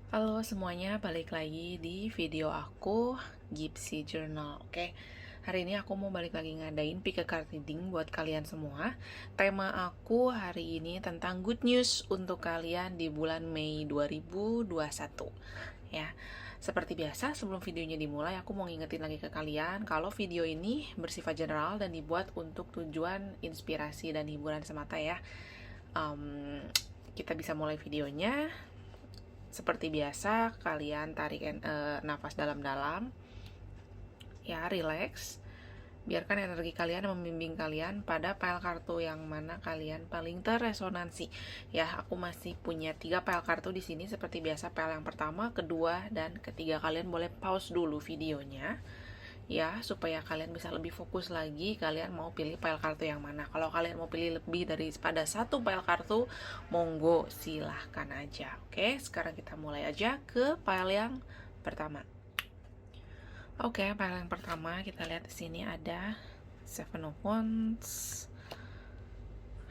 Halo semuanya, balik lagi di video aku Gypsy Journal. Oke, hari ini aku mau balik lagi ngadain pick a card reading buat kalian semua. Tema aku hari ini tentang good news untuk kalian di bulan Mei 2021. Ya, seperti biasa sebelum videonya dimulai, aku mau ngingetin lagi ke kalian kalau video ini bersifat general dan dibuat untuk tujuan inspirasi dan hiburan semata ya. Kita bisa mulai videonya. Seperti biasa, kalian tarik nafas dalam-dalam, ya, relax. Biarkan energi kalian membimbing kalian pada pile kartu yang mana kalian paling terresonansi. Ya, aku masih punya 3 pile kartu di sini. Seperti biasa, pile yang pertama, kedua, dan ketiga. Kalian boleh pause dulu videonya, ya, supaya kalian bisa lebih fokus lagi. Kalian mau pilih pile kartu yang mana? Kalau kalian mau pilih lebih daripada satu pile kartu, monggo silahkan aja. Oke, sekarang kita mulai aja ke pile yang pertama. Oke, pile yang pertama kita lihat di sini ada Seven of Wands,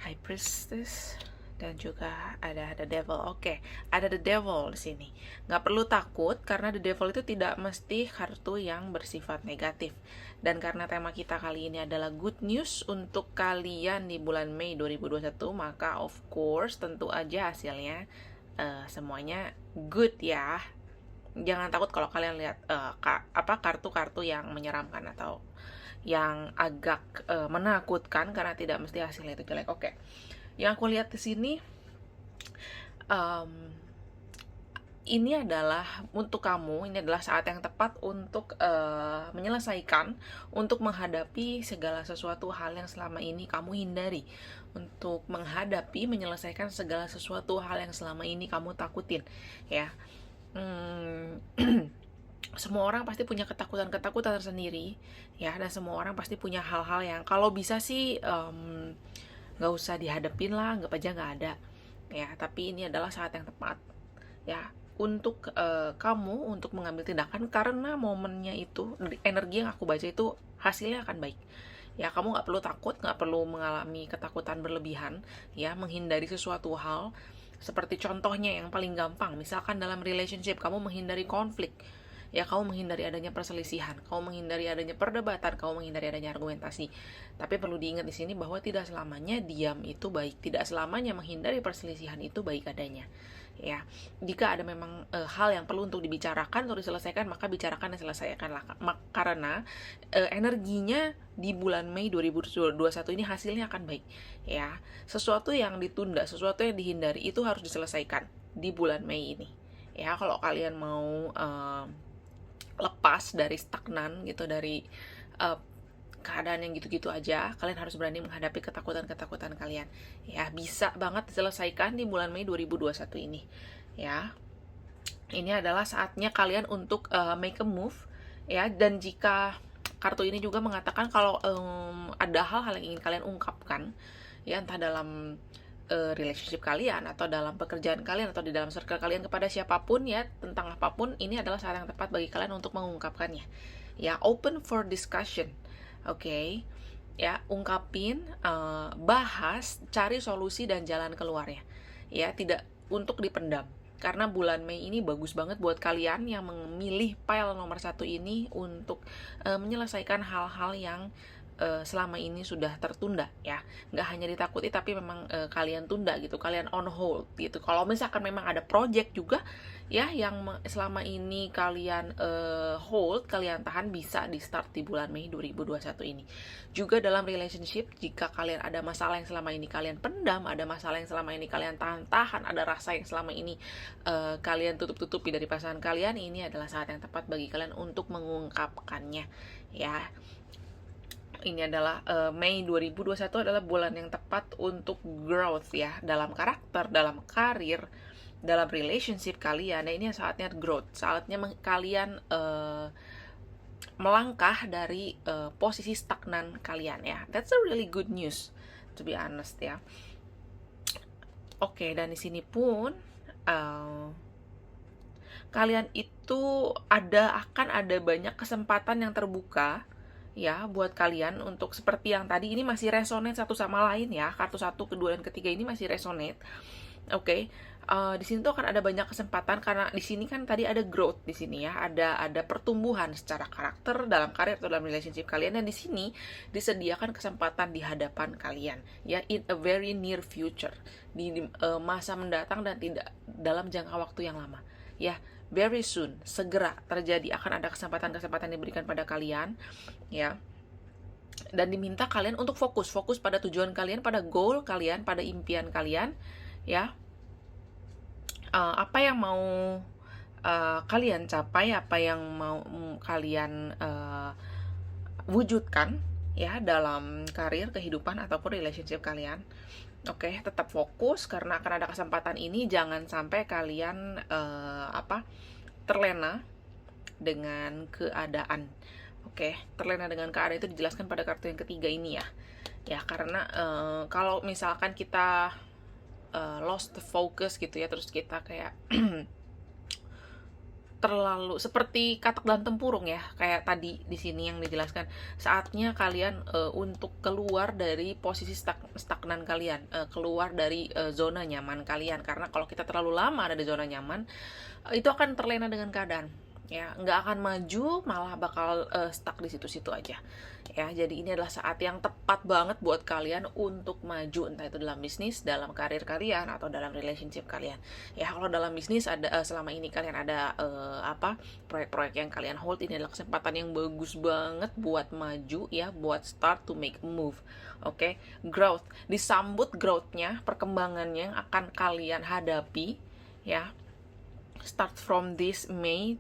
High Priestess, dan juga ada The Devil. Oke, ada The Devil di sini. Nggak perlu takut karena The Devil itu tidak mesti kartu yang bersifat negatif. Dan karena tema kita kali ini adalah good news untuk kalian di bulan Mei 2021, maka of course tentu aja hasilnya semuanya good ya. Jangan takut kalau kalian lihat kartu-kartu yang menyeramkan atau yang agak menakutkan, karena tidak mesti hasilnya itu jelek. Oke. Yang aku lihat di sini, ini adalah untuk kamu, ini adalah saat yang tepat untuk menyelesaikan, untuk menghadapi segala sesuatu hal yang selama ini kamu hindari, untuk menghadapi, menyelesaikan segala sesuatu hal yang selama ini kamu takutin, ya. Semua orang pasti punya ketakutan-ketakutan tersendiri, ya, dan semua orang pasti punya hal-hal yang kalau bisa sih nggak usah dihadapin lah, anggap aja nggak ada, ya. Tapi ini adalah saat yang tepat, ya, untuk kamu untuk mengambil tindakan, karena momennya itu, energi yang aku baca itu hasilnya akan baik. Ya, kamu nggak perlu takut, nggak perlu mengalami ketakutan berlebihan, ya, menghindari sesuatu hal. Seperti contohnya yang paling gampang, misalkan dalam relationship, kamu menghindari konflik, ya, kamu menghindari adanya perselisihan, kamu menghindari adanya perdebatan, kamu menghindari adanya argumentasi. Tapi perlu diingat di sini bahwa tidak selamanya diam itu baik, tidak selamanya menghindari perselisihan itu baik adanya. Ya, jika ada memang hal yang perlu untuk dibicarakan, untuk diselesaikan, maka bicarakan dan selesaikanlah. Karena energinya di bulan Mei 2021 ini hasilnya akan baik. Ya, sesuatu yang ditunda, sesuatu yang dihindari itu harus diselesaikan di bulan Mei ini. Ya, kalau kalian mau lepas dari stagnan gitu, dari keadaan yang gitu-gitu aja, kalian harus berani menghadapi ketakutan-ketakutan kalian. Ya, bisa banget diselesaikan di bulan Mei 2021 ini. Ya, ini adalah saatnya kalian untuk make a move, ya. Dan jika kartu ini juga mengatakan kalau ada hal-hal yang ingin kalian ungkapkan, ya, entah dalam relationship kalian atau dalam pekerjaan kalian atau di dalam circle kalian kepada siapapun, ya, tentang apapun, ini adalah saat yang tepat bagi kalian untuk mengungkapkannya. Ya, open for discussion. Oke, ya, ungkapin, bahas, cari solusi dan jalan keluarnya, ya, tidak untuk dipendam. Karena bulan Mei ini bagus banget buat kalian yang memilih pile nomor 1 ini untuk menyelesaikan hal-hal yang selama ini sudah tertunda, ya. Nggak hanya ditakuti, tapi memang kalian tunda gitu, kalian on hold gitu. Kalau misalkan memang ada project juga, ya, yang selama ini kalian hold, kalian tahan, bisa di start di bulan Mei 2021 ini. Juga dalam relationship, jika kalian ada masalah yang selama ini kalian pendam, ada masalah yang selama ini kalian tahan-tahan, ada rasa yang selama ini kalian tutup-tutupi dari pasangan kalian, ini adalah saat yang tepat bagi kalian untuk mengungkapkannya, ya. Ini adalah Mei 2021 adalah bulan yang tepat untuk growth, ya, dalam karakter, dalam karir, dalam relationship kalian. Nah, ini saatnya growth, saatnya kalian melangkah dari posisi stagnan kalian, ya. That's a really good news, to be honest, ya. Oke, dan di sini pun kalian itu akan ada banyak kesempatan yang terbuka, ya, buat kalian untuk seperti yang tadi, ini masih resonate satu sama lain, ya. Kartu 1, kedua, dan ketiga ini masih resonate. Oke. Di sini tuh akan ada banyak kesempatan karena di sini kan tadi ada growth di sini ya, ada pertumbuhan secara karakter dalam karir atau dalam relationship kalian, dan di sini disediakan kesempatan di hadapan kalian ya, in a very near future, di masa mendatang dan tidak dalam jangka waktu yang lama ya, very soon, segera terjadi, akan ada kesempatan-kesempatan diberikan pada kalian ya, dan diminta kalian untuk fokus pada tujuan kalian, pada goal kalian, pada impian kalian ya. Apa yang mau kalian capai, apa yang mau kalian wujudkan ya dalam karir, kehidupan, ataupun relationship kalian. Oke, tetap fokus karena akan ada kesempatan ini. Jangan sampai kalian terlena dengan keadaan. Oke, terlena dengan keadaan itu dijelaskan pada kartu yang ketiga ini ya. Ya, karena kalau misalkan kita lost the focus gitu ya, terus kita kayak terlalu seperti katak dalam tempurung ya, kayak tadi di sini yang dijelaskan, saatnya kalian untuk keluar dari posisi stagnan kalian, keluar dari zona nyaman kalian, karena kalau kita terlalu lama ada di zona nyaman, itu akan terlena dengan keadaan ya, nggak akan maju, malah bakal stuck di situ-situ aja ya. Jadi ini adalah saat yang tepat banget buat kalian untuk maju, entah itu dalam bisnis, dalam karir kalian, atau dalam relationship kalian ya. Kalau dalam bisnis ada selama ini kalian ada proyek-proyek yang kalian hold, ini adalah kesempatan yang bagus banget buat maju ya, buat start to make a move. Oke, growth, disambut growthnya, perkembangannya yang akan kalian hadapi ya, start from this May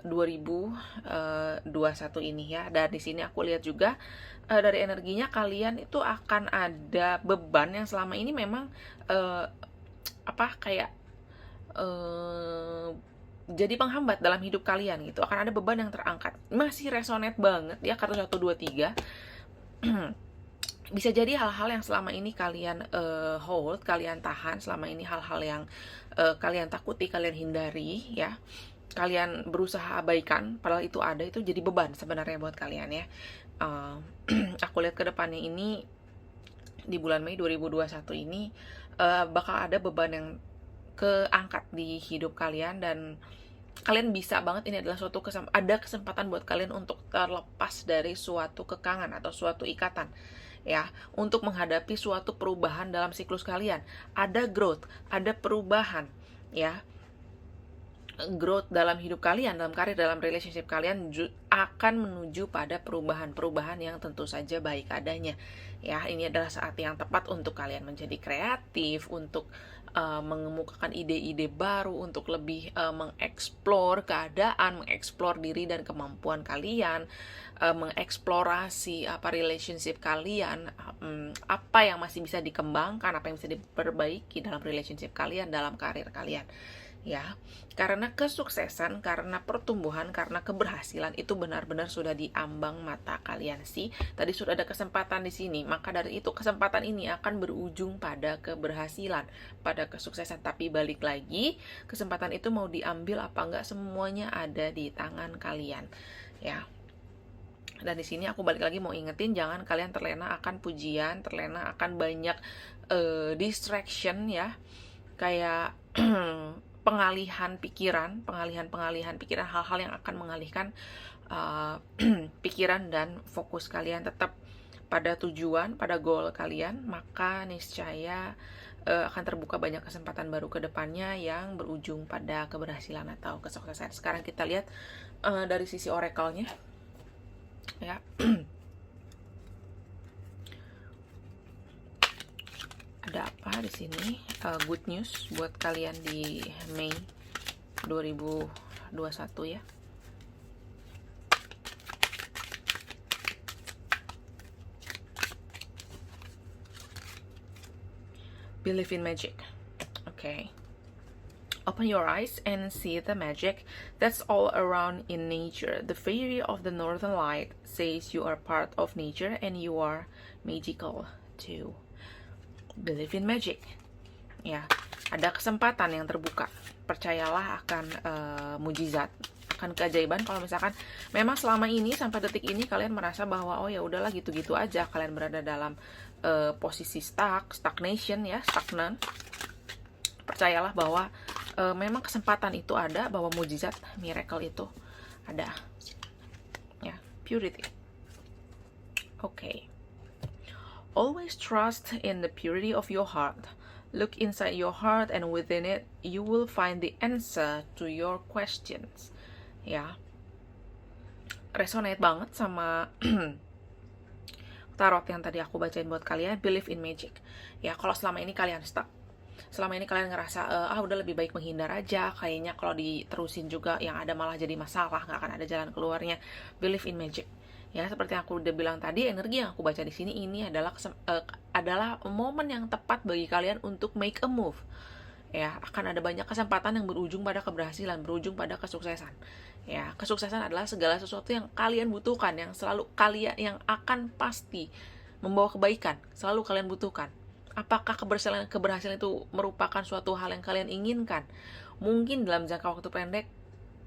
2021 ini ya. Dan di sini aku lihat juga dari energinya kalian itu akan ada beban yang selama ini memang jadi penghambat dalam hidup kalian gitu. Akan ada beban yang terangkat. Masih resonate banget ya kartu 1 2 3. Bisa jadi hal-hal yang selama ini kalian hold, kalian tahan, selama ini hal-hal yang kalian takuti, kalian hindari ya, kalian berusaha abaikan, padahal itu ada, itu jadi beban sebenarnya buat kalian ya. Aku lihat ke depannya ini, di bulan Mei 2021 ini bakal ada beban yang keangkat di hidup kalian, dan kalian bisa banget, ini adalah suatu ada kesempatan buat kalian untuk terlepas dari suatu kekangan atau suatu ikatan ya, untuk menghadapi suatu perubahan dalam siklus kalian. Ada growth, ada perubahan ya, growth dalam hidup kalian, dalam karir, dalam relationship kalian akan menuju pada perubahan-perubahan yang tentu saja baik adanya ya. Ini adalah saat yang tepat untuk kalian menjadi kreatif, untuk mengemukakan ide-ide baru, untuk lebih mengeksplor keadaan, mengeksplor diri dan kemampuan kalian, mengeksplorasi relationship kalian, apa yang masih bisa dikembangkan, apa yang bisa diperbaiki dalam relationship kalian, dalam karir kalian ya. Karena kesuksesan, karena pertumbuhan, karena keberhasilan itu benar-benar sudah diambang mata kalian sih. Tadi sudah ada kesempatan di sini, maka dari itu kesempatan ini akan berujung pada keberhasilan, pada kesuksesan. Tapi balik lagi, kesempatan itu mau diambil apa enggak, semuanya ada di tangan kalian ya. Dan di sini aku balik lagi mau ingetin, jangan kalian terlena akan pujian, terlena akan banyak distraction ya, kayak pengalihan pikiran, hal-hal yang akan mengalihkan pikiran dan fokus kalian tetap pada tujuan, pada goal kalian, maka niscaya akan terbuka banyak kesempatan baru ke depannya yang berujung pada keberhasilan atau kesuksesan. Sekarang kita lihat dari sisi oracle-nya ya. Ada apa di sini? Good news buat kalian di Mei 2021 ya. Believe in magic. Okay. Open your eyes and see the magic that's all around in nature. The fairy of the northern light says you are part of nature and you are magical too. Believe in magic ya, ada kesempatan yang terbuka, percayalah akan mujizat, akan keajaiban. Kalau misalkan memang selama ini sampai detik ini kalian merasa bahwa oh ya udahlah gitu-gitu aja, kalian berada dalam posisi stagnation ya, stagnan, Percayalah bahwa memang kesempatan itu ada, bahwa mujizat, miracle itu ada. Ya, purity. Okay. Always trust in the purity of your heart. Look inside your heart and within it you will find the answer to your questions. Ya. Resonate banget sama tarot yang tadi aku bacain buat kalian, believe in magic. Ya, kalau selama ini kalian stuck, selama ini kalian ngerasa udah lebih baik menghindar aja, kayaknya kalau diterusin juga yang ada malah jadi masalah, nggak akan ada jalan keluarnya. Believe in magic. Ya, seperti yang aku udah bilang tadi, energi yang aku baca di sini ini adalah momen yang tepat bagi kalian untuk make a move. Ya, akan ada banyak kesempatan yang berujung pada keberhasilan, berujung pada kesuksesan. Ya, kesuksesan adalah segala sesuatu yang kalian butuhkan, yang selalu kalian, yang akan pasti membawa kebaikan, selalu kalian butuhkan. Apakah keberhasilan itu merupakan suatu hal yang kalian inginkan? Mungkin dalam jangka waktu pendek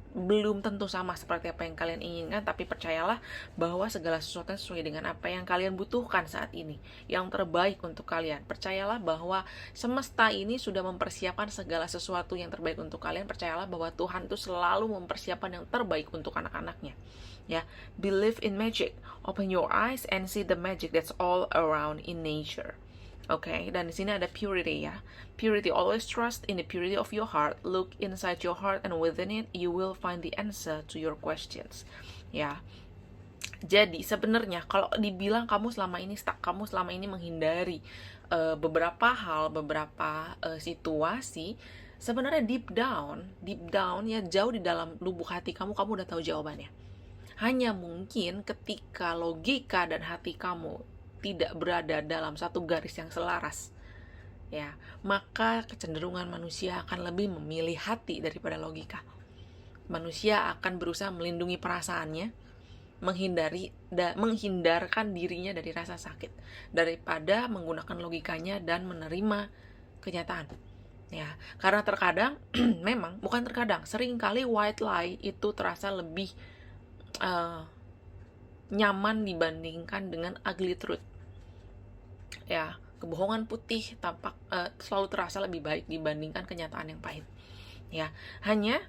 belum tentu sama seperti apa yang kalian inginkan, tapi percayalah bahwa segala sesuatu sesuai dengan apa yang kalian butuhkan saat ini, yang terbaik untuk kalian. Percayalah bahwa semesta ini sudah mempersiapkan segala sesuatu yang terbaik untuk kalian. Percayalah bahwa Tuhan itu selalu mempersiapkan yang terbaik untuk anak-anaknya. Ya, believe in magic. Open your eyes and see the magic that's all around in nature. Oke, dan di sini ada purity ya. Purity, always trust in the purity of your heart. Look inside your heart and within it you will find the answer to your questions. Ya. Jadi sebenarnya kalau dibilang kamu selama ini stuck, kamu selama ini menghindari beberapa hal, beberapa situasi, sebenarnya deep down ya, jauh di dalam lubuk hati kamu udah tahu jawabannya. Hanya mungkin ketika logika dan hati kamu tidak berada dalam satu garis yang selaras, ya, maka kecenderungan manusia akan lebih memilih hati daripada logika. Manusia akan berusaha melindungi perasaannya, menghindarkan dirinya dari rasa sakit, daripada menggunakan logikanya dan menerima kenyataan. Ya, karena terkadang, memang bukan terkadang, seringkali white lie itu terasa lebih nyaman dibandingkan dengan ugly truth. Ya, kebohongan putih tampak selalu terasa lebih baik dibandingkan kenyataan yang pahit. Ya, hanya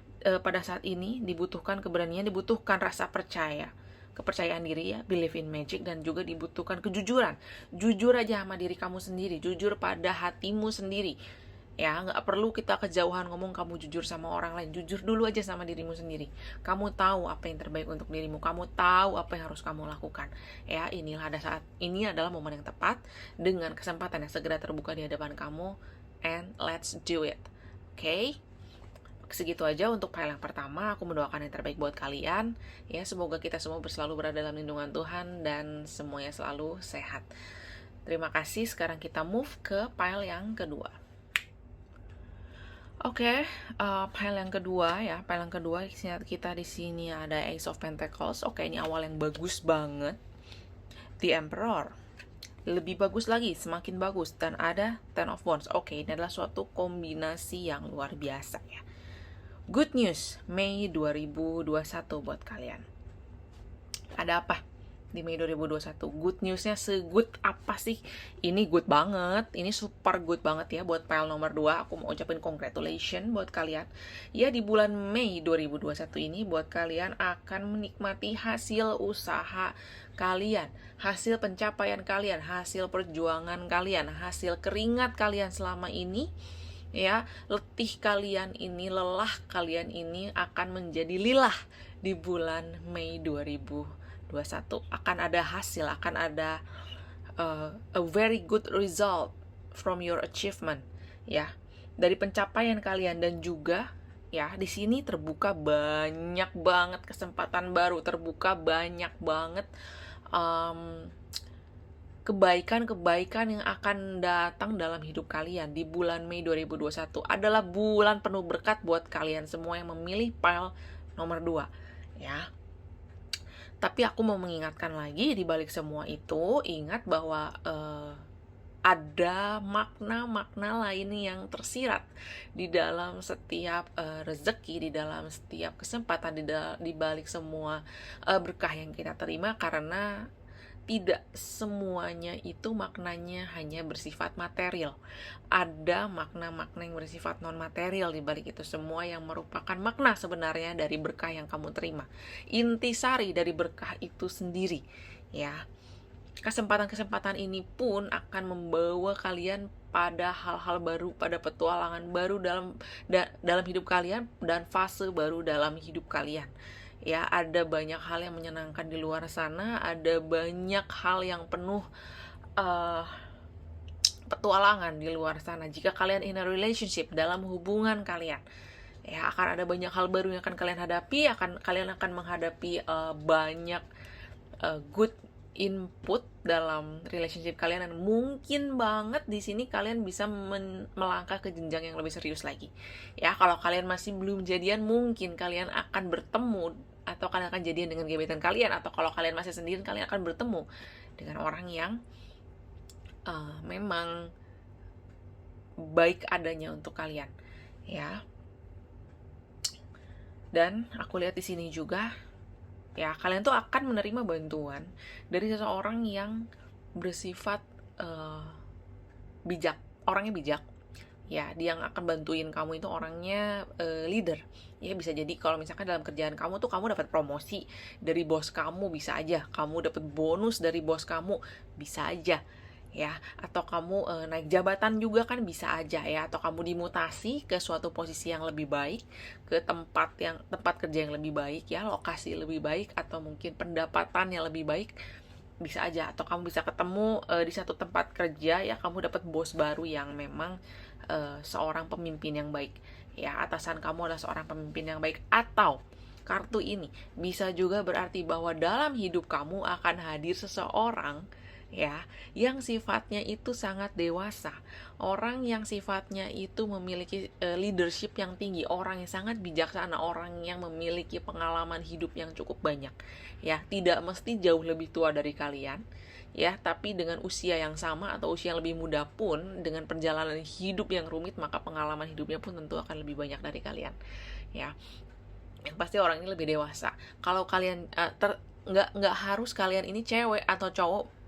pada saat ini dibutuhkan keberanian, dibutuhkan rasa percaya, kepercayaan diri ya, believe in magic, dan juga dibutuhkan kejujuran. Jujur aja sama diri kamu sendiri, jujur pada hatimu sendiri. Ya, nggak perlu kita kejauhan ngomong kamu jujur sama orang lain. Jujur dulu aja sama dirimu sendiri. Kamu tahu apa yang terbaik untuk dirimu. Kamu tahu apa yang harus kamu lakukan. Ya, ini adalah momen yang tepat dengan kesempatan yang segera terbuka di hadapan kamu. And let's do it. Oke? Segitu aja untuk file yang pertama. Aku mendoakan yang terbaik buat kalian. Ya, semoga kita semua selalu berada dalam lindungan Tuhan dan semuanya selalu sehat. Terima kasih. Sekarang kita move ke file yang kedua. Oke, file yang kedua ya. File yang kedua kita di sini ada Ace of Pentacles. Oke, ini awal yang bagus banget. The Emperor. Lebih bagus lagi, semakin bagus. Dan ada Ten of Wands. Oke, ini adalah suatu kombinasi yang luar biasa ya. Good news, Mei 2021 buat kalian. Ada apa di Mei 2021? Good newsnya se-good apa sih? Ini good banget, ini super good banget ya buat file nomor 2. Aku mau ucapin congratulations buat kalian. Ya, di bulan Mei 2021 ini buat kalian akan menikmati hasil usaha kalian, hasil pencapaian kalian, hasil perjuangan kalian, hasil keringat kalian selama ini. Ya, letih kalian ini, lelah kalian ini akan menjadi lilah di bulan Mei 2021. Akan ada hasil, akan ada a very good result from your achievement ya, dari pencapaian kalian. Dan juga ya, di sini terbuka banyak banget kesempatan baru, terbuka banyak banget kebaikan-kebaikan yang akan datang dalam hidup kalian. Di bulan Mei 2021 adalah bulan penuh berkat buat kalian semua yang memilih file nomor 2 ya. Tapi aku mau mengingatkan lagi, di balik semua itu, ingat bahwa ada makna-makna lain yang tersirat di dalam setiap rezeki, di dalam setiap kesempatan, di balik semua berkah yang kita terima. Karena tidak semuanya itu maknanya hanya bersifat material. Ada makna-makna yang bersifat non-material di balik itu semua yang merupakan makna sebenarnya dari berkah yang kamu terima. Intisari dari berkah itu sendiri, ya. Kesempatan-kesempatan ini pun akan membawa kalian pada hal-hal baru, pada petualangan baru dalam hidup kalian dan fase baru dalam hidup kalian. Ya, ada banyak hal yang menyenangkan di luar sana, ada banyak hal yang penuh petualangan di luar sana. Jika kalian in a relationship, dalam hubungan kalian, ya akan ada banyak hal baru yang akan kalian hadapi, kalian akan menghadapi banyak good input dalam relationship kalian, dan mungkin banget di sini kalian bisa melangkah ke jenjang yang lebih serius lagi. Ya, kalau kalian masih belum jadian, mungkin kalian akan bertemu atau kalian akan jadian dengan gebetan kalian, atau kalau kalian masih sendiri, kalian akan bertemu dengan orang yang memang baik adanya untuk kalian, ya. Dan aku lihat di sini juga, ya, kalian tuh akan menerima bantuan dari seseorang yang bersifat bijak, orangnya bijak. Ya, dia yang akan bantuin kamu itu orangnya leader. Ya, bisa jadi kalau misalkan dalam kerjaan kamu tuh kamu dapat promosi dari bos kamu, bisa aja. Kamu dapat bonus dari bos kamu, bisa aja. Ya, atau kamu naik jabatan juga kan bisa aja, ya. Atau kamu dimutasi ke suatu posisi yang lebih baik, ke tempat kerja yang lebih baik, ya, lokasi lebih baik, atau mungkin pendapatan yang lebih baik, bisa aja. Atau kamu bisa ketemu di satu tempat kerja, ya, kamu dapat bos baru yang memang seorang pemimpin yang baik, ya, atasan kamu adalah seorang pemimpin yang baik. Atau kartu ini bisa juga berarti bahwa dalam hidup kamu akan hadir seseorang, ya, yang sifatnya itu sangat dewasa, orang yang sifatnya itu memiliki leadership yang tinggi, orang yang sangat bijaksana, orang yang memiliki pengalaman hidup yang cukup banyak, ya, tidak mesti jauh lebih tua dari kalian, ya, tapi dengan usia yang sama atau usia yang lebih muda pun, dengan perjalanan hidup yang rumit, maka pengalaman hidupnya pun tentu akan lebih banyak dari kalian, ya. Yang pasti orang ini lebih dewasa. Kalau kalian nggak harus kalian ini cewek atau cowok,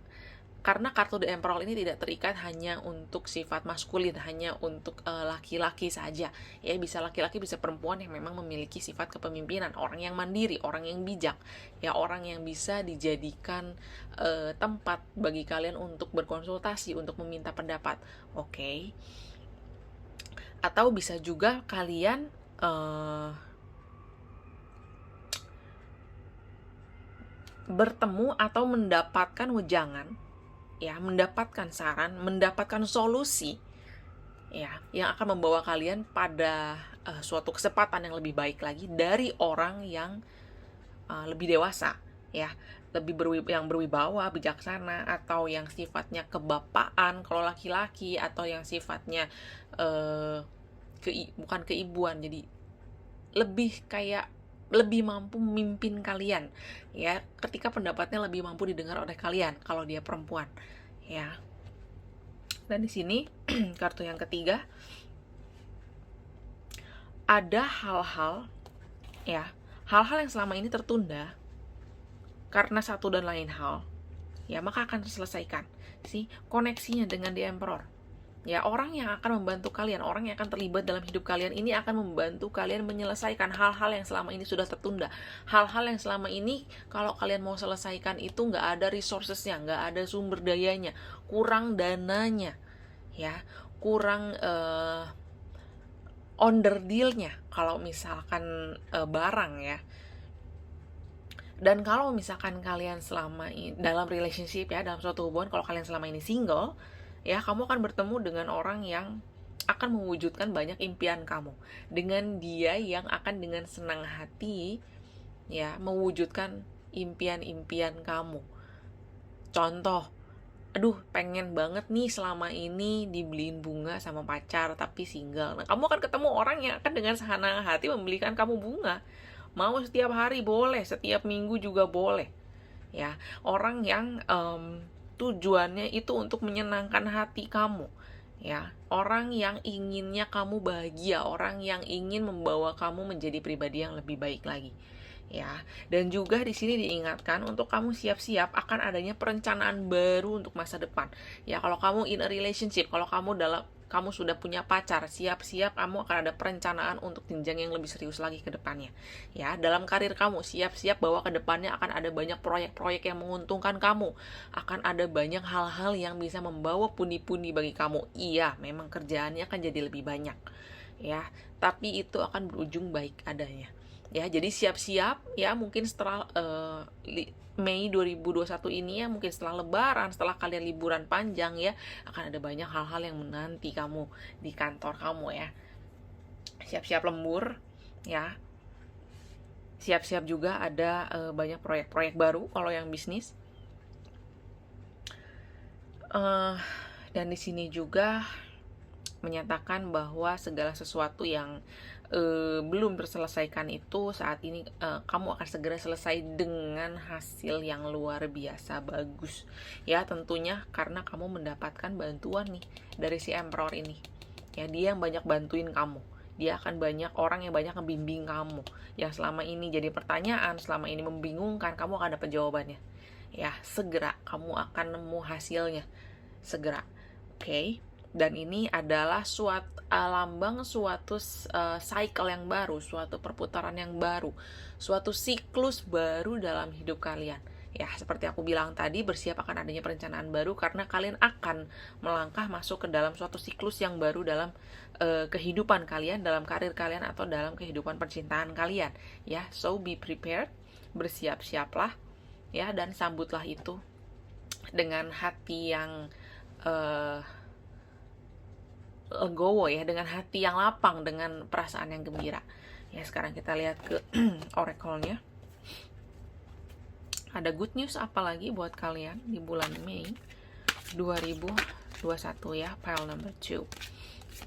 karena kartu The Emperor ini tidak terikat hanya untuk sifat maskulin, hanya untuk laki-laki saja. Ya, bisa laki-laki, bisa perempuan yang memang memiliki sifat kepemimpinan, orang yang mandiri, orang yang bijak, ya, orang yang bisa dijadikan tempat bagi kalian untuk berkonsultasi, untuk meminta pendapat. Oke. Atau bisa juga kalian bertemu atau mendapatkan wejangan, ya, mendapatkan saran, mendapatkan solusi, ya, yang akan membawa kalian pada suatu kesempatan yang lebih baik lagi dari orang yang lebih dewasa, ya, yang berwibawa, bijaksana, atau yang sifatnya kebapaan kalau laki-laki, atau yang sifatnya bukan keibuan, jadi lebih mampu memimpin kalian, ya, ketika pendapatnya lebih mampu didengar oleh kalian kalau dia perempuan, ya. Dan di sini kartu yang ketiga, ada hal-hal yang selama ini tertunda karena satu dan lain hal, ya, maka akan terselesaikan. Koneksinya dengan The Emperor. Ya, orang yang akan membantu kalian, orang yang akan terlibat dalam hidup kalian ini akan membantu kalian menyelesaikan hal-hal yang selama ini sudah tertunda. Hal-hal yang selama ini kalau kalian mau selesaikan itu nggak ada resourcesnya, nggak ada sumber dayanya, kurang dananya, ya, kurang onder dealnya kalau misalkan barang, ya. Dan kalau misalkan kalian selama ini dalam relationship, ya, dalam suatu hubungan, kalau kalian selama ini single, ya, kamu akan bertemu dengan orang yang akan mewujudkan banyak impian kamu. Dengan dia yang akan dengan senang hati, ya, mewujudkan impian-impian kamu. Contoh, aduh, pengen banget nih selama ini dibeliin bunga sama pacar tapi single. Nah, kamu akan ketemu orang yang akan dengan senang hati membelikan kamu bunga. Mau setiap hari boleh, setiap minggu juga boleh, ya. Orang yang tujuannya itu untuk menyenangkan hati kamu, ya. Orang yang inginnya kamu bahagia, orang yang ingin membawa kamu menjadi pribadi yang lebih baik lagi, ya. Dan juga di sini diingatkan untuk kamu siap-siap akan adanya perencanaan baru untuk masa depan. Ya, kalau kamu in a relationship, kalau kamu sudah punya pacar, siap-siap kamu akan ada perencanaan untuk jenjang yang lebih serius lagi ke depannya. Ya, dalam karir kamu, siap-siap bahwa ke depannya akan ada banyak proyek-proyek yang menguntungkan kamu. Akan ada banyak hal-hal yang bisa membawa pundi-pundi bagi kamu. Iya, memang kerjaannya akan jadi lebih banyak. Ya, tapi itu akan berujung baik adanya. Ya, jadi siap-siap ya, mungkin setelah Mei 2021 ini ya, mungkin setelah lebaran, setelah kalian liburan panjang ya, akan ada banyak hal-hal yang menanti kamu di kantor kamu ya. Siap-siap lembur ya. Siap-siap juga ada banyak proyek-proyek baru kalau yang bisnis. Dan di sini juga menyatakan bahwa segala sesuatu yang belum terselesaikan itu saat ini kamu akan segera selesai dengan hasil yang luar biasa bagus. Ya, tentunya karena kamu mendapatkan bantuan nih dari si Emperor ini. Ya, dia yang banyak bantuin kamu. Dia akan banyak orang yang banyak ngebimbing kamu. Yang selama ini jadi pertanyaan, selama ini membingungkan, kamu akan dapat jawabannya. Ya, segera kamu akan nemu hasilnya. Segera. Oke. Dan ini adalah lambang suatu cycle yang baru, suatu perputaran yang baru, suatu siklus baru dalam hidup kalian. Ya, seperti aku bilang tadi, bersiap akan adanya perencanaan baru karena kalian akan melangkah masuk ke dalam suatu siklus yang baru dalam kehidupan kalian, dalam karir kalian, atau dalam kehidupan percintaan kalian. Ya, so be prepared, bersiap-siaplah, ya, dan sambutlah itu dengan hati yang legowo ya, dengan hati yang lapang, dengan perasaan yang gembira. Ya, sekarang kita lihat ke oracle-nya. Ada good news apa lagi buat kalian di bulan Mei 2021 ya, pile number 2.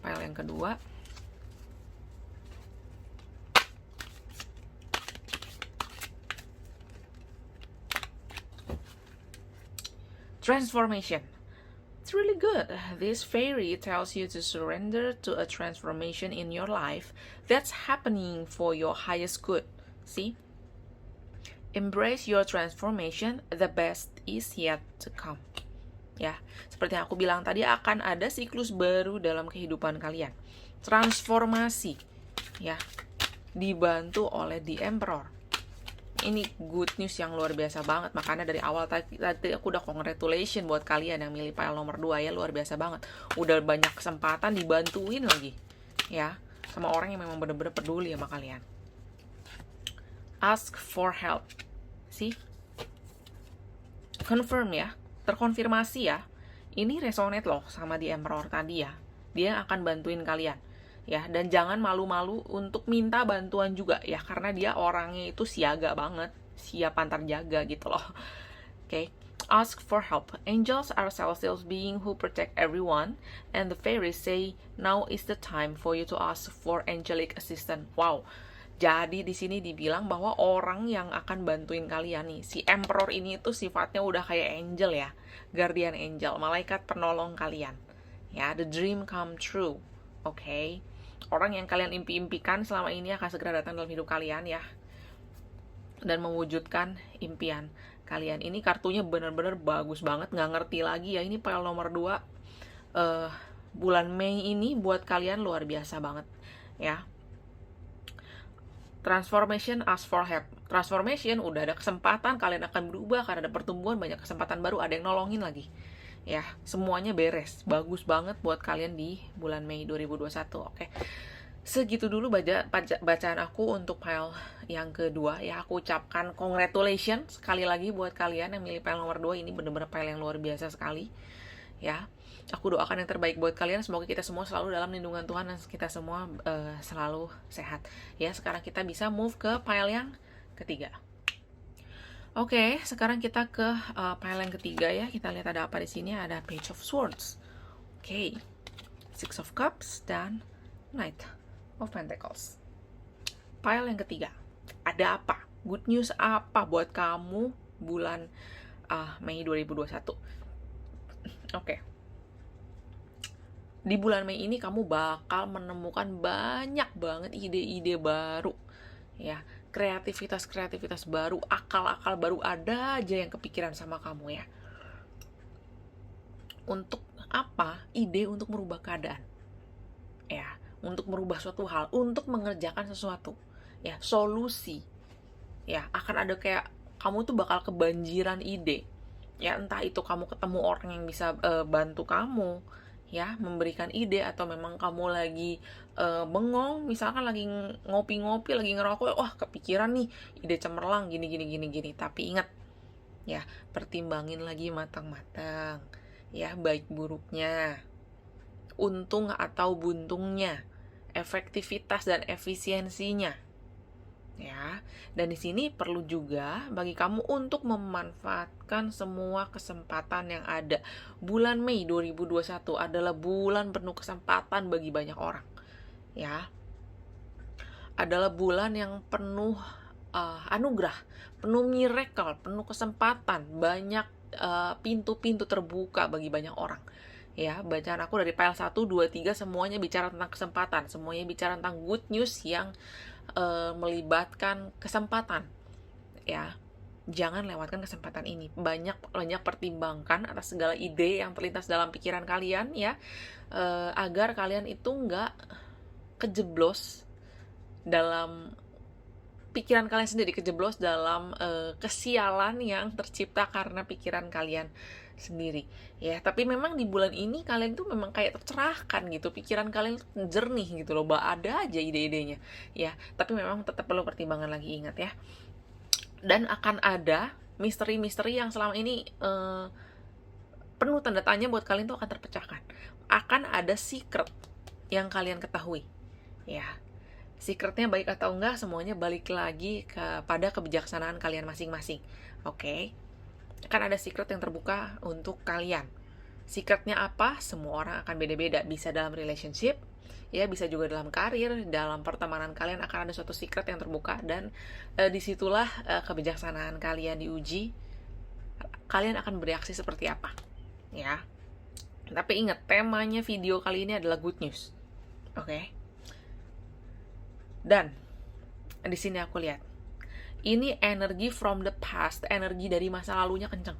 Pile yang kedua. Transformation. It's really good. This fairy tells you to surrender to a transformation in your life that's happening for your highest good. See? Embrace your transformation. The best is yet to come. Ya, seperti yang aku bilang tadi, akan ada siklus baru dalam kehidupan kalian. Transformasi. Ya, dibantu oleh The Emperor. Ini good news yang luar biasa banget. Makanya dari awal tadi aku udah congratulation buat kalian yang milih pile nomor 2 ya, luar biasa banget. Udah banyak kesempatan dibantuin lagi ya, sama orang yang memang bener-bener peduli sama kalian. Ask for help. See? Confirm ya, terkonfirmasi ya. Ini resonate loh sama The Emperor tadi ya. Dia akan bantuin kalian. Ya, dan jangan malu-malu untuk minta bantuan juga ya, karena dia orangnya itu siaga banget, siap antar jaga gitu loh. Okay. Ask for help. Angels are celestial beings who protect everyone, and the fairies say now is the time for you to ask for angelic assistance. Wow. Jadi di sini dibilang bahwa orang yang akan bantuin kalian nih, si Emperor ini tuh sifatnya udah kayak angel ya, guardian angel, malaikat penolong kalian. Ya, the dream come true. Okay. Orang yang kalian impi-impikan selama ini akan segera datang dalam hidup kalian ya, dan mewujudkan impian kalian. Ini kartunya bener-bener bagus banget. Nggak ngerti lagi ya, ini pile nomor 2 bulan Mei ini buat kalian luar biasa banget ya. Transformation, ask for help. Transformation, udah ada kesempatan, kalian akan berubah karena ada pertumbuhan, banyak kesempatan baru, ada yang nolongin lagi. Ya, semuanya beres. Bagus banget buat kalian di bulan Mei 2021. Oke. Segitu dulu bacaan aku untuk pile yang kedua ya. Aku ucapkan congratulations sekali lagi buat kalian yang milih pile nomor 2. Ini bener-bener pile yang luar biasa sekali. Ya. Aku doakan yang terbaik buat kalian. Semoga kita semua selalu dalam lindungan Tuhan dan kita semua selalu sehat. Ya, sekarang kita bisa move ke pile yang ketiga. Oke, sekarang kita ke pile yang ketiga ya. Kita lihat ada apa di sini. Ada Page of Swords. Oke. Six of Cups dan Knight of Pentacles. Pile yang ketiga. Ada apa? Good news apa buat kamu bulan Mei 2021? Oke. Di bulan Mei ini kamu bakal menemukan banyak banget ide-ide baru. Ya, kreativitas baru, akal-akal baru ada aja yang kepikiran sama kamu ya. Untuk apa? Ide untuk merubah keadaan. Ya, untuk merubah suatu hal, untuk mengerjakan sesuatu. Ya, solusi. Ya, akan ada kayak kamu tuh bakal kebanjiran ide. Ya, entah itu kamu ketemu orang yang bisa bantu kamu, ya, memberikan ide, atau memang kamu lagi bengong, misalkan lagi ngopi-ngopi, lagi ngerokok, wah kepikiran nih ide cemerlang gini gini gini gini. Tapi ingat ya, pertimbangin lagi matang-matang ya, baik buruknya, untung atau buntungnya, efektivitas dan efisiensinya. Ya, dan di sini perlu juga bagi kamu untuk memanfaatkan semua kesempatan yang ada. Bulan Mei 2021 adalah bulan penuh kesempatan bagi banyak orang. Ya, adalah bulan yang penuh anugerah, penuh miracle, penuh kesempatan, banyak pintu-pintu terbuka bagi banyak orang. Ya, bacaan aku dari file 1, 2, 3 semuanya bicara tentang kesempatan, semuanya bicara tentang good news yang melibatkan kesempatan. Ya, jangan lewatkan kesempatan ini. Banyak pertimbangkan atas segala ide yang terlintas dalam pikiran kalian ya, agar kalian itu nggak kejeblos dalam pikiran kalian sendiri, kejeblos dalam kesialan yang tercipta karena pikiran kalian sendiri ya. Tapi memang di bulan ini kalian tuh memang kayak tercerahkan gitu, pikiran kalian tuh jernih gitu loh, ada aja ide-idenya ya. Tapi memang tetap perlu pertimbangan lagi, ingat ya. Dan akan ada misteri-misteri yang selama ini penuh tanda tanya buat kalian tuh akan terpecahkan. Akan ada secret yang kalian ketahui ya. Secretnya baik atau enggak, semuanya balik lagi kepada kebijaksanaan kalian masing-masing. Oke? Kan ada secret yang terbuka untuk kalian. Secretnya apa? Semua orang akan beda-beda. Bisa dalam relationship, ya, bisa juga dalam karir, dalam pertemanan kalian akan ada suatu secret yang terbuka. Dan disitulah kebijaksanaan kalian diuji. Kalian akan bereaksi seperti apa, ya. Tapi ingat, temanya video kali ini adalah good news. Oke? Dan di sini aku lihat, ini energi from the past, energi dari masa lalunya kenceng.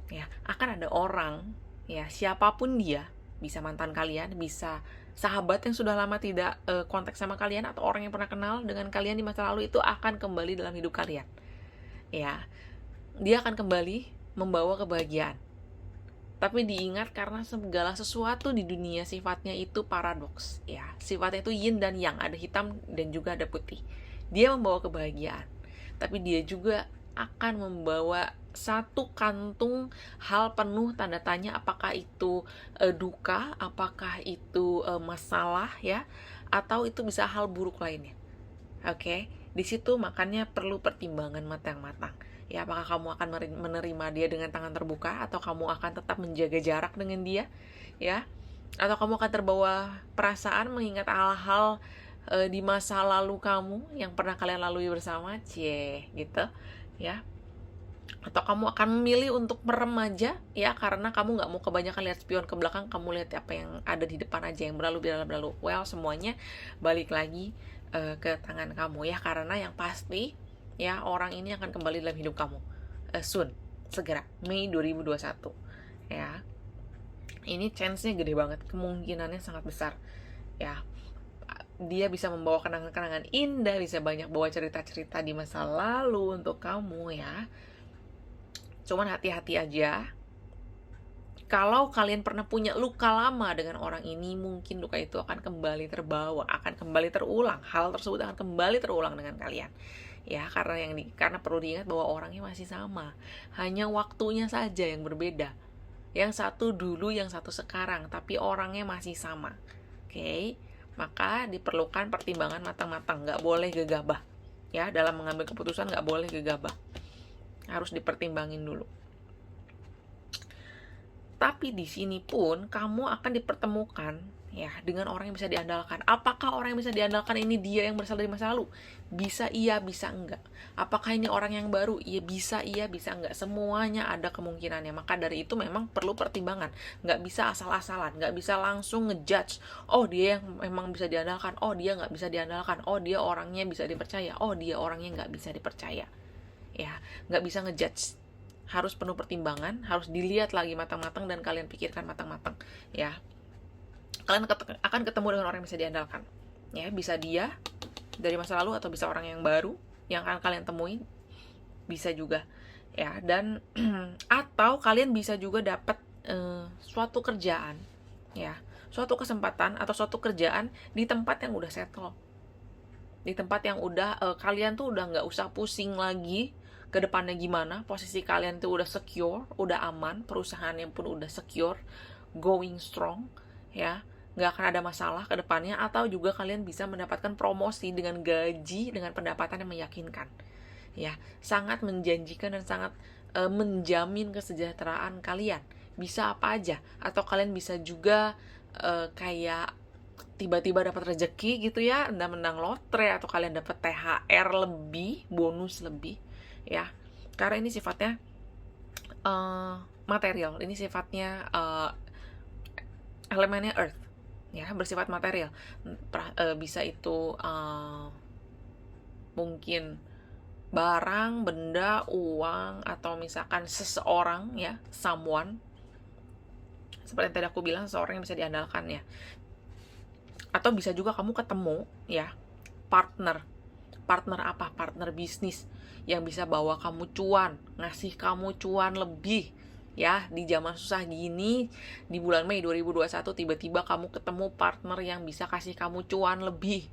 Ya, akan ada orang, ya, siapapun dia, bisa mantan kalian, bisa sahabat yang sudah lama tidak kontak sama kalian, atau orang yang pernah kenal dengan kalian di masa lalu, itu akan kembali dalam hidup kalian. Ya, dia akan kembali membawa kebahagiaan. Tapi diingat, karena segala sesuatu di dunia sifatnya itu paradoks, ya. Sifatnya itu yin dan yang, ada hitam dan juga ada putih. Dia membawa kebahagiaan, tapi dia juga akan membawa satu kantung hal penuh tanda tanya, apakah itu duka, apakah itu masalah ya, atau itu bisa hal buruk lainnya. Oke, di situ makanya perlu pertimbangan matang-matang. Ya, apakah kamu akan menerima dia dengan tangan terbuka, atau kamu akan tetap menjaga jarak dengan dia, ya? Atau kamu akan terbawa perasaan mengingat hal-hal di masa lalu kamu yang pernah kalian lalui bersama, gitu, ya? Atau kamu akan memilih untuk merem aja, ya, karena kamu nggak mau kebanyakan lihat spion ke belakang, kamu lihat apa yang ada di depan aja, yang berlalu. Well, semuanya balik lagi ke tangan kamu, ya, karena yang pasti, ya, orang ini akan kembali dalam hidup kamu soon, segera, Mei 2021, ya. Ini chance-nya gede banget, kemungkinannya sangat besar, ya. Dia bisa membawa kenangan-kenangan indah, bisa banyak bawa cerita-cerita di masa lalu untuk kamu, ya. Cuman hati-hati aja. Kalau kalian pernah punya luka lama dengan orang ini, mungkin luka itu akan kembali terbawa, akan kembali terulang. Hal tersebut akan kembali terulang dengan kalian. Ya, karena perlu diingat bahwa orangnya masih sama. Hanya waktunya saja yang berbeda. Yang satu dulu, yang satu sekarang, tapi orangnya masih sama. Oke? Maka diperlukan pertimbangan matang-matang, nggak boleh gegabah. Ya, dalam mengambil keputusan nggak boleh gegabah. Harus dipertimbangin dulu. Tapi di sini pun kamu akan dipertemukan ya, dengan orang yang bisa diandalkan. Apakah orang yang bisa diandalkan ini dia yang berasal dari masa lalu? Bisa iya, bisa enggak. Apakah ini orang yang baru? Iya, bisa enggak. Semuanya ada kemungkinannya. Maka dari itu memang perlu pertimbangan. Nggak bisa asal-asalan, nggak bisa langsung ngejudge. Oh, dia yang memang bisa diandalkan. Oh, dia nggak bisa diandalkan. Oh, dia orangnya bisa dipercaya. Oh, dia orangnya nggak bisa dipercaya. Ya, nggak bisa ngejudge. Harus penuh pertimbangan, harus dilihat lagi matang-matang dan kalian pikirkan matang-matang. Ya, kalian akan ketemu dengan orang yang bisa diandalkan. Ya, bisa dia dari masa lalu atau bisa orang yang baru yang akan kalian temuin, bisa juga. Ya, dan atau kalian bisa juga dapat suatu kerjaan, ya, suatu kesempatan atau suatu kerjaan di tempat yang udah settle. Di tempat yang udah kalian tuh udah nggak usah pusing lagi ke depannya gimana, posisi kalian tuh udah secure, udah aman, perusahaannya pun udah secure, going strong, ya, nggak akan ada masalah ke depannya. Atau juga kalian bisa mendapatkan promosi dengan gaji, dengan pendapatan yang meyakinkan, ya, sangat menjanjikan dan sangat menjamin kesejahteraan kalian. Bisa apa aja, atau kalian bisa juga kayak tiba-tiba dapat rezeki gitu ya, Anda menang lotre, atau kalian dapat THR lebih, bonus lebih, ya, karena ini sifatnya material, ini sifatnya elemennya earth, ya, bersifat material. Bisa itu mungkin barang, benda, uang, atau misalkan seseorang, ya, someone, seperti yang tadi aku bilang, seseorang yang bisa diandalkan, ya. Atau bisa juga kamu ketemu, ya, partner apa? Partner bisnis yang bisa bawa kamu cuan, ngasih kamu cuan lebih, ya. Di zaman susah gini, di bulan Mei 2021, tiba-tiba kamu ketemu partner yang bisa kasih kamu cuan lebih.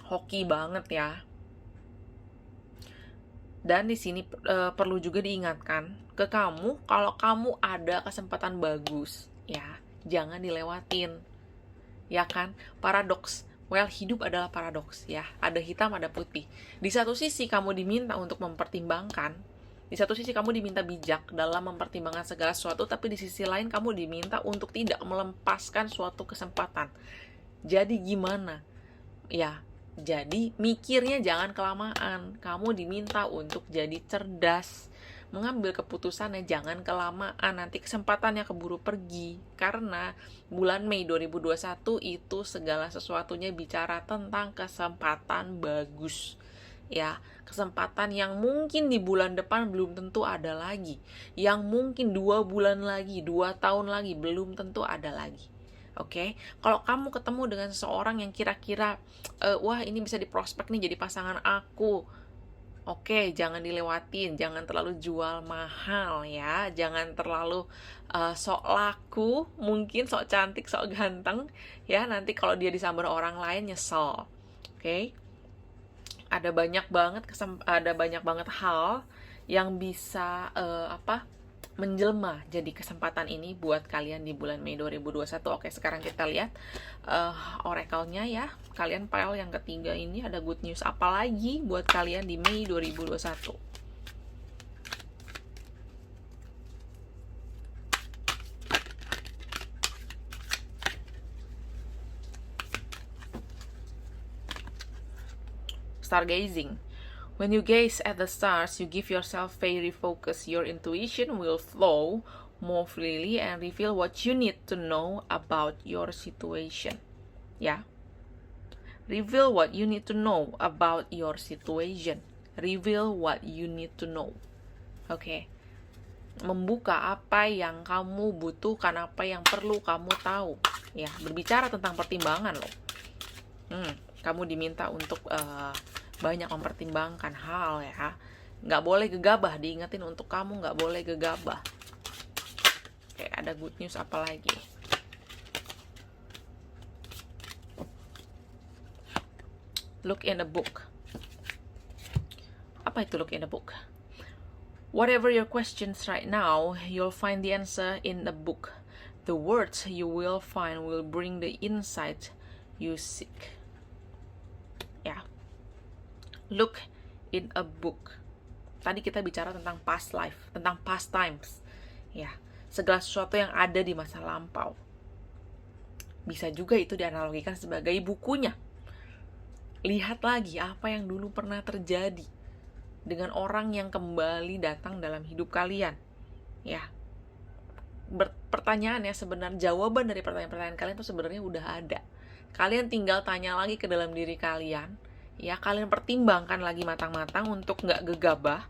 Hoki banget, ya. Dan di sini perlu juga diingatkan ke kamu, kalau kamu ada kesempatan bagus, ya, jangan dilewatin, ya kan? Paradoks. Well, hidup adalah paradoks, ya. Ada hitam, ada putih. Di satu sisi kamu diminta untuk mempertimbangkan, di satu sisi kamu diminta bijak dalam mempertimbangkan segala sesuatu, tapi di sisi lain kamu diminta untuk tidak melepaskan suatu kesempatan. Jadi gimana? Ya, jadi mikirnya jangan kelamaan. Kamu diminta untuk jadi cerdas, mengambil keputusannya jangan kelamaan, nanti kesempatannya keburu pergi. Karena bulan Mei 2021 itu segala sesuatunya bicara tentang kesempatan bagus, ya, kesempatan yang mungkin di bulan depan belum tentu ada lagi, yang mungkin 2 bulan lagi, 2 tahun lagi belum tentu ada lagi. Oke, kalau kamu ketemu dengan seseorang yang kira-kira wah, ini bisa diprospek nih jadi pasangan aku, oke, jangan dilewatin, jangan terlalu jual mahal, ya, jangan terlalu sok laku, mungkin sok cantik, sok ganteng, ya, nanti kalau dia disamber orang lain nyesel. Oke, ada banyak banget hal yang bisa menjelma jadi kesempatan ini buat kalian di bulan Mei 2021. Oke, sekarang kita lihat oracle-nya, ya. Kalian pile yang ketiga ini ada good news apa lagi buat kalian di Mei 2021. Stargazing. When you gaze at the stars, you give yourself very focus. Your intuition will flow more freely and reveal what you need to know about your situation. Ya. Reveal what you need to know about your situation. Reveal what you need to know. Oke. Membuka apa yang kamu butuhkan, apa yang perlu kamu tahu. Ya, berbicara tentang pertimbangan loh. Kamu diminta untuk banyak mempertimbangkan hal, ya. Nggak boleh gegabah, diingetin untuk kamu nggak boleh gegabah. Oke, ada good news apa lagi? Look in the book. Apa itu look in the book? Whatever your questions right now, you'll find the answer in the book. The words you will find will bring the insight you seek. Ya. Look in a book. Tadi kita bicara tentang past life, tentang past times, ya, segala sesuatu yang ada di masa lampau. Bisa juga itu dianalogikan sebagai bukunya. Lihat lagi apa yang dulu pernah terjadi dengan orang yang kembali datang dalam hidup kalian. Ya, pertanyaannya sebenarnya, jawaban dari pertanyaan-pertanyaan kalian itu sebenarnya udah ada. Kalian tinggal tanya lagi ke dalam diri kalian, ya, kalian pertimbangkan lagi matang-matang untuk nggak gegabah,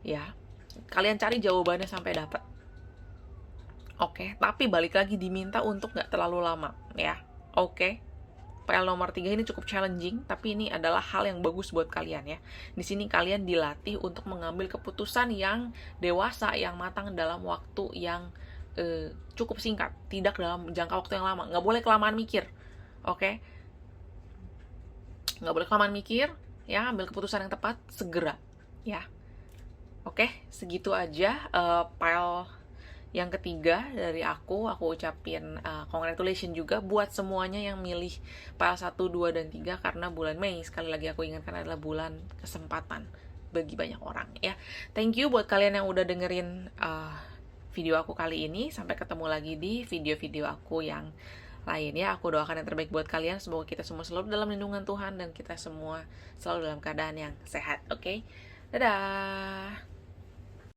ya. Kalian cari jawabannya sampai dapat. Oke, tapi balik lagi diminta untuk nggak terlalu lama, ya. Oke. PL nomor 3 ini cukup challenging, tapi ini adalah hal yang bagus buat kalian, ya. Di sini kalian dilatih untuk mengambil keputusan yang dewasa, yang matang dalam waktu yang cukup singkat, tidak dalam jangka waktu yang lama. Nggak boleh kelamaan mikir, oke? Nggak boleh kelamaan mikir, ya. Ambil keputusan yang tepat segera, ya. Oke, segitu aja file yang ketiga dari aku ucapin congratulations juga buat semuanya yang milih file 1, 2, dan 3, karena bulan Mei, sekali lagi aku ingatkan, adalah bulan kesempatan bagi banyak orang, ya. Thank you buat kalian yang udah dengerin video aku kali ini. Sampai ketemu lagi di video-video aku yang lain, ya. Aku doakan yang terbaik buat kalian. Semoga kita semua selalu dalam lindungan Tuhan dan kita semua selalu dalam keadaan yang sehat, oke? Dadah!